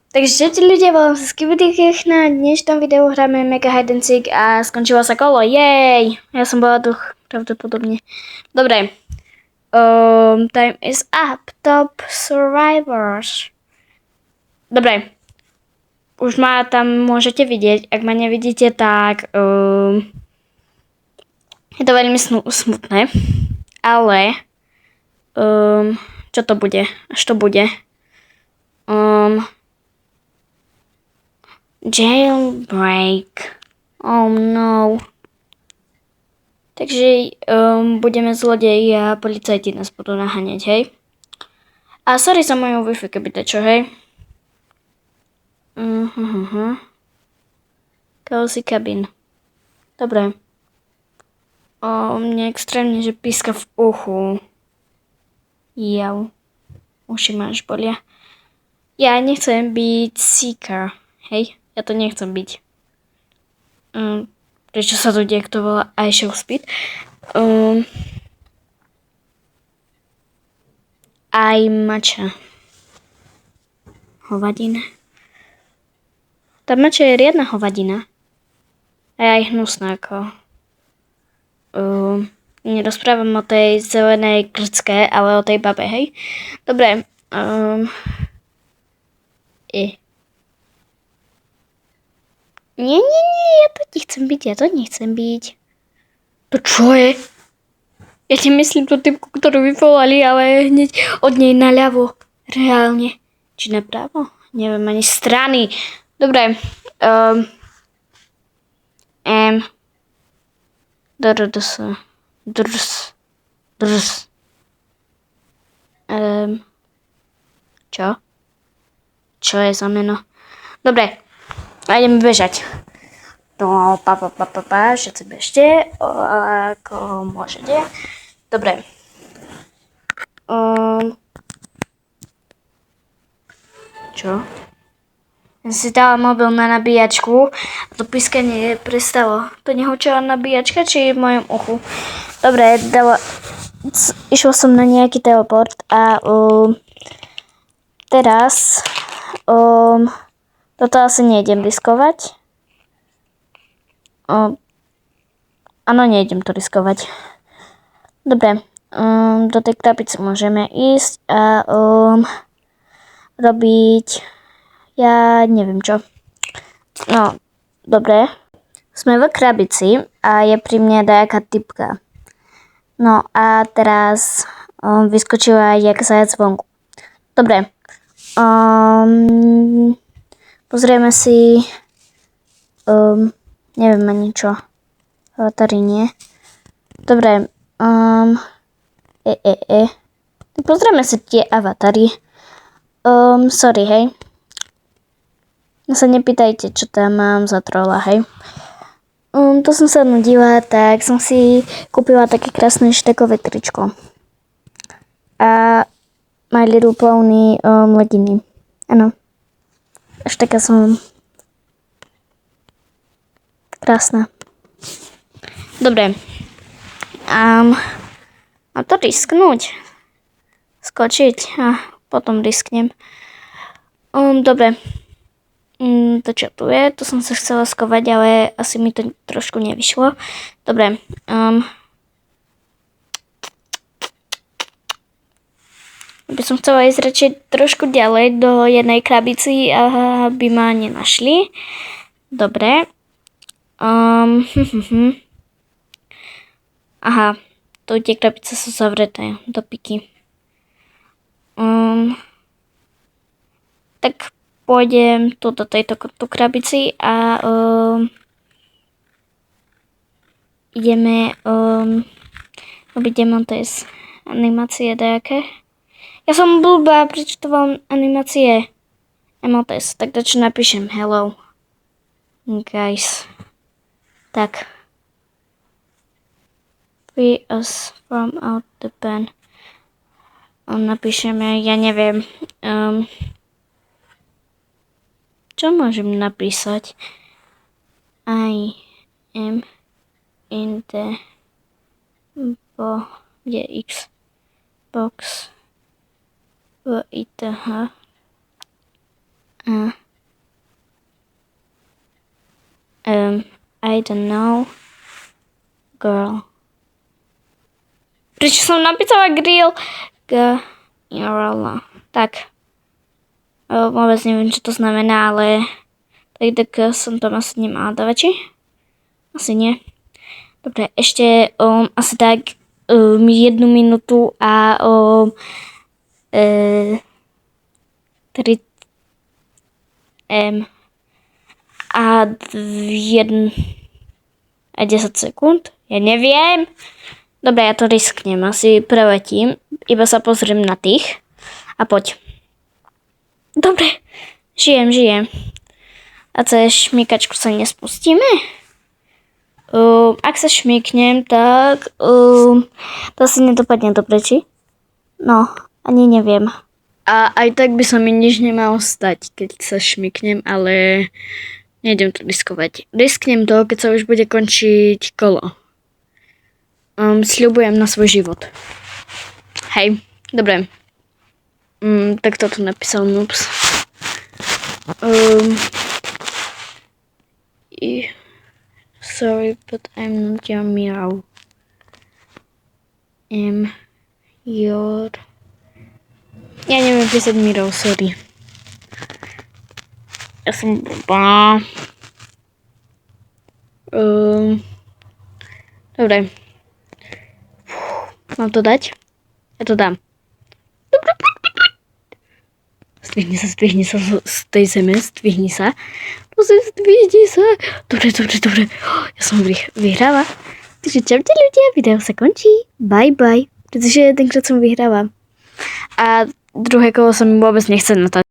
Takže čaute ľudia, volám sa Skibidikech, na dnešnom videu hráme Mega Hide and Seek a skončilo sa kolo, jej! Ja som bola duch, pravdepodobne. Dobre. Time is up, top survivors. Dobre. Už ma tam môžete vidieť, ak ma nevidíte, tak je to veľmi smutné. Ale čo to bude? Až to bude? Jailbreak. Oh no. Takže budeme zlodeji a policajti nás budú naháňať, hej? A sorry za moju Wi-Fi, keby čo, hej? Cozy cabin. Dobre. Mne extrémne, že píska v uchu. Jau. Uši ma až bolia. Ja nechcem byť seeker, hej? Ja to nechcem byť. Prečo sa to deje, kto volá I shall speed? Aj mača. Hovadina. Tá mača je riadna hovadina. A aj hnusná ako. Nerozprávam o tej zelenej krcke, ale o tej babe, hej? Dobre. Nie, ja to nechcem byť. To čo je? Ja ti myslím tú typku, ktorú vyvolali, ale hneď od nej naľavo. Reálne. Či napravo? Neviem ani strany. Dobre. Čo? Čo je za meno? Dobre. A ideme bežať. No, všetci bežte, ako môžete. Dobre. Čo? Ja si dala mobil na nabíjačku a to pískanie prestalo. To nehučala nabíjačka, či v mojom uchu? Dobre, išla som na nejaký teleport a teraz toto asi nejdem riskovať. Áno, nejdem to riskovať. Dobre, do tej krabice môžeme ísť a robiť, ja neviem čo. No, dobre. Sme v krabici a je pri mne nejaká typka. No a teraz vyskočila jak zajac vonku. Dobre. Pozrieme si neviem ani čo. Avatary nie. Dobre. Pozrieme si tie avatary. Sorry, hej. Sa nepýtajte, čo tam mám za trolla, hej. To som sa nudila, tak som si kúpila také krásne štekové tričko. A My Little Pony leginy. Áno. Až taká som krásna. Dobre. Mám to risknúť. Skočiť a potom risknem. Dobre. To čo tu je? To som sa chcela skovať, ale asi mi to trošku nevyšlo. Dobre. By som chcela ísť radšej trošku ďalej do jednej krabici, aby ma nenašli. Dobre. Aha, tu tie krabice sú zavreté do piky. Tak pôjdem tu do tejto krabici a ideme robiť demontéz. Animácie nejaké. Ja som blbá, prečo to vám animácie? Emotes, tak to čo napíšem, hello. Guys. Tak. Free us from out the pen. Napíšeme, ja neviem. Čo môžem napísať? I am in the box. VITH I don't know. Girl. Prečo som napísala grill? Girl. Tak. Vôbec neviem, čo to znamená, ale tak som tam asi nemala dávať, či? Asi nie. Dobre, ešte asi tak 1 minútu a 3 a 1 a 10 sekúnd. Ja neviem. Dobre, ja to risknem. Asi preletím. Iba sa pozriem na tých. A poď. Dobre. Žijem. A cez šmýkačku sa nespustíme? Ak sa šmýknem, tak to asi nedopadne dobre, či? No, ani neviem. A aj tak by sa mi nič nemalo stať, keď sa šmyknem, ale nejdem to riskovať. Risknem to, keď sa už bude končiť kolo. Sľubujem na svoj život. Hej, dobre. Tak to tu napísal Noobs. Sorry, but I'm not your mirror. Ja neviem písať Miro, sorry. Ja som blbá. Dobre. Mám to dať? Ja to dám. Zdvihni sa z tej zeme, zdvihni sa. Zdvihni sa. Dobre. Ja som vyhráva. Takže čaute ľudia, video sa končí. Bye. Pretože jedenkrát som vyhráva. A druhé kolo sa mi vôbec nechce natáčať.